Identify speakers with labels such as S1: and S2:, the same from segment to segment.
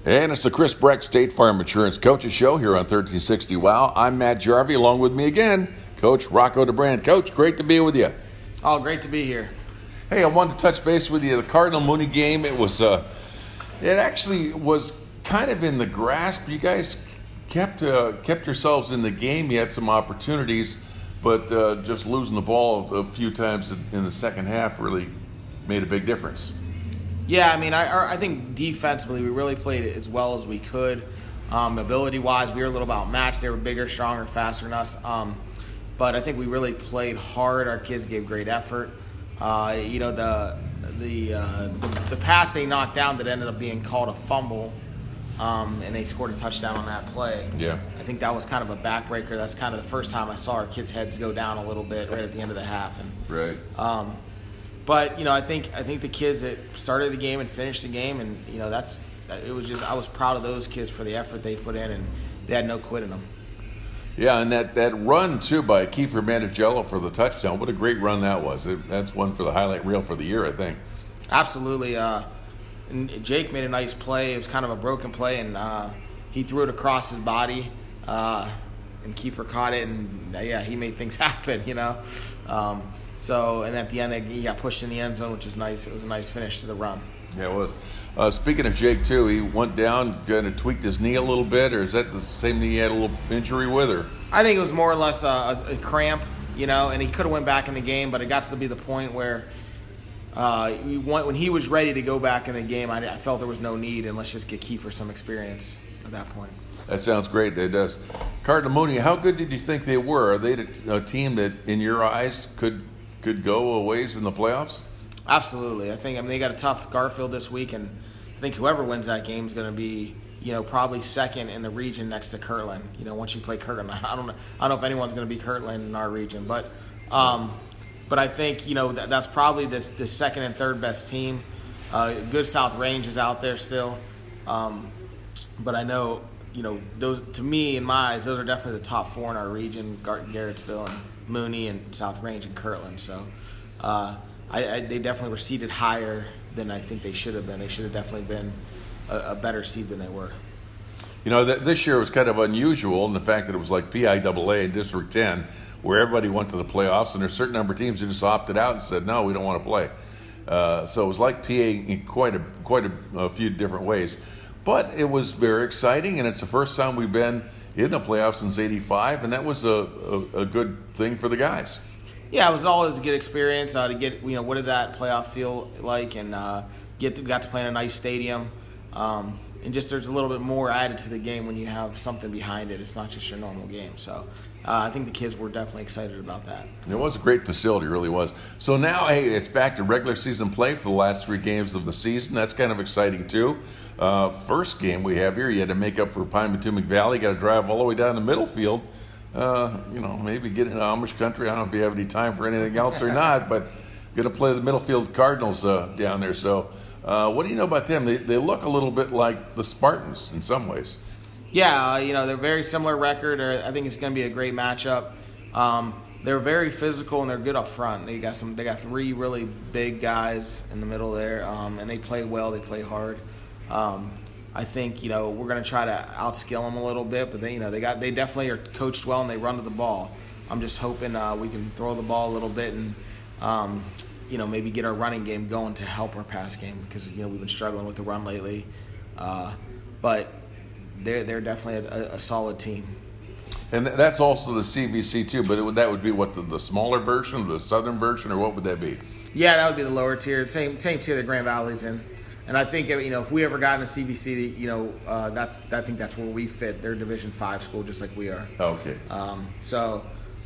S1: And it's the Chris Brecht State Farm Insurance Coaches Show here on 1360 WOW. I'm Matt Jarvi, along with me again, Coach Rocco Dobran. Coach, great to be with you.
S2: Oh, great to be here.
S1: Hey, I wanted to touch base with you. The Cardinal-Mooney game, it actually was kind of in the grasp. You guys kept yourselves in the game. You had some opportunities, but just losing the ball a few times in the second half really made a big difference.
S2: Yeah, I mean, I think defensively we really played it as well as we could. Ability-wise, we were a little outmatched. They were bigger, stronger, faster than us. But I think we really played hard. Our kids gave great effort. The pass they knocked down that ended up being called a fumble, and they scored a touchdown on that play.
S1: Yeah,
S2: I think that was kind of a backbreaker. That's kind of the first time I saw our kids' heads go down a little bit right at the end of the half. And
S1: right.
S2: But I think the kids that started the game and finished the game, and I was proud of those kids for the effort they put in, and they had no quit in them.
S1: Yeah, and that run too by Kiefer Manigello for the touchdown. What a great run that was. That's one for the highlight reel for the year, I think.
S2: Absolutely. And Jake made a nice play. It was kind of a broken play, and he threw it across his body, and Kiefer caught it, and he made things happen. And at the end, he got pushed in the end zone, which was nice. It was a nice finish to the run.
S1: Yeah, it was. Speaking of Jake, too, he went down, kind of tweaked his knee a little bit, or is that the same knee he had a little injury with? Or
S2: I think it was more or less a cramp, and he could have went back in the game, but it got to be the point where when he was ready to go back in the game, I felt there was no need, and let's just get Kiefer some experience at that point. That
S1: sounds great. It does. Cardinal-Mooney, how good did you think they were? Are they a team that, in your eyes, could go a ways in the playoffs?
S2: Absolutely. They got a tough Garfield this week, and I think whoever wins that game is going to be, probably second in the region next to Kirtland. Once you play Kirtland, I don't know if anyone's going to be Kirtland in our region, but I think that's probably the second and third best team. Good South Range is out there still, but I know those, to me, in my eyes, those are definitely the top four in our region: Garrettsville and Mooney and South Range and Kirtland. So they definitely were seeded higher than I think they should have been. They should have definitely been a better seed than they were.
S1: This year was kind of unusual in the fact that it was like PIAA in District 10, where everybody went to the playoffs, and there's a certain number of teams who just opted out and said, no, we don't want to play. So it was like PA in quite a few different ways. But it was very exciting, and it's the first time we've been in the playoffs since '85, and that was a good thing for the guys.
S2: Yeah, it was always a good experience to get, what does that playoff feel like, and got to play in a nice stadium. And just there's a little bit more added to the game when you have something behind it. It's not just your normal game. So I think the kids were definitely excited about that.
S1: It was a great facility, it really was. So now, hey, it's back to regular season play for the last 3 games of the season. That's kind of exciting, too. First game we have here, you had to make up for Pine Potomac Valley. Got to drive all the way down to Middlefield. Maybe get into Amish country. I don't know if you have any time for anything else or not, but going to play the Middlefield Cardinals down there. So what do you know about them? They look a little bit like the Spartans in some ways.
S2: Yeah, they're very similar record. I think it's going to be a great matchup. They're very physical and they're good up front. They got 3 really big guys in the middle there, and they play well. They play hard. I think we're going to try to outskill them a little bit, but they definitely are coached well and they run to the ball. I'm just hoping we can throw the ball a little bit and maybe get our running game going to help our pass game, because we've been struggling with the run lately. But they're definitely a solid team.
S1: And that's also the CVC too, but that would be what, the smaller version, the southern version, or what would that be?
S2: Yeah, that would be the lower tier, same tier that Grand Valley's in. And I think if we ever got in the CVC, I think that's where we fit. They're Division 5 school, just like we are.
S1: Okay.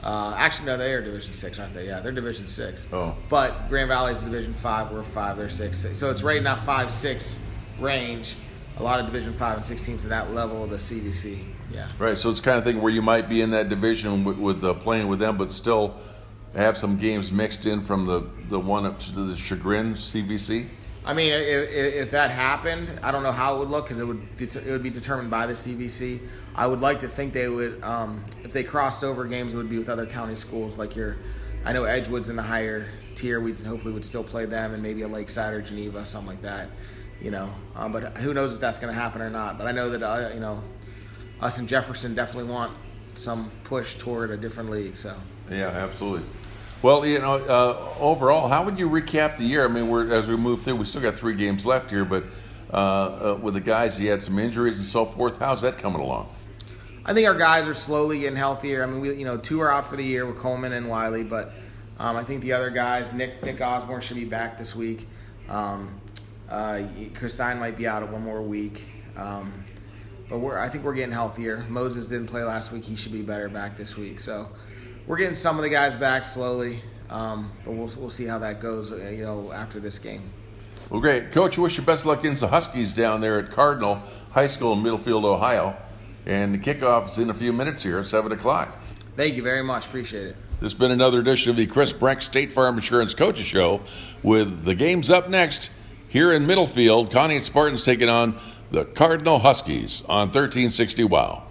S2: Actually, no, they are Division 6, aren't they? Yeah, they're Division 6.
S1: Oh.
S2: But Grand Valley's Division 5, we're 5, they're 6. So it's right in that 5-6 range. A lot of Division 5 and 6 teams at that level of the CVC. Yeah. Right.
S1: So it's the kind of thing where you might be in that division with playing with them, but still have some games mixed in from the one up to the Chagrin CVC.
S2: I mean, if that happened, I don't know how it would look, because it would be determined by the CVC. I would like to think they would, if they crossed over games, it would be with other county schools. Like I know Edgewood's in the higher tier. We hopefully would still play them, and maybe a Lakeside or Geneva, something like that. But who knows if that's going to happen or not. But I know that us and Jefferson definitely want some push toward a different league. So
S1: yeah, absolutely. Well, overall, how would you recap the year? I mean, as we move through, we still got 3 games left here, but with the guys, you had some injuries and so forth. How's that coming along?
S2: I think our guys are slowly getting healthier. I mean, 2 are out for the year with Coleman and Wiley, but I think the other guys, Nick Osborne should be back this week. Chris Stein might be out 1 more week. But I think we're getting healthier. Moses didn't play last week. He should be better back this week. So we're getting some of the guys back slowly, but we'll see how that goes, after this game.
S1: Well, great. Coach, I wish you best of luck against the Huskies down there at Cardinal High School in Middlefield, Ohio. And the kickoff is in a few minutes here at 7 o'clock.
S2: Thank you very much. Appreciate it.
S1: This has been another edition of the Chris Brecht State Farm Insurance Coaches Show with the games up next here in Middlefield. Conneaut Spartans taking on the Cardinal Huskies on 1360 WOW.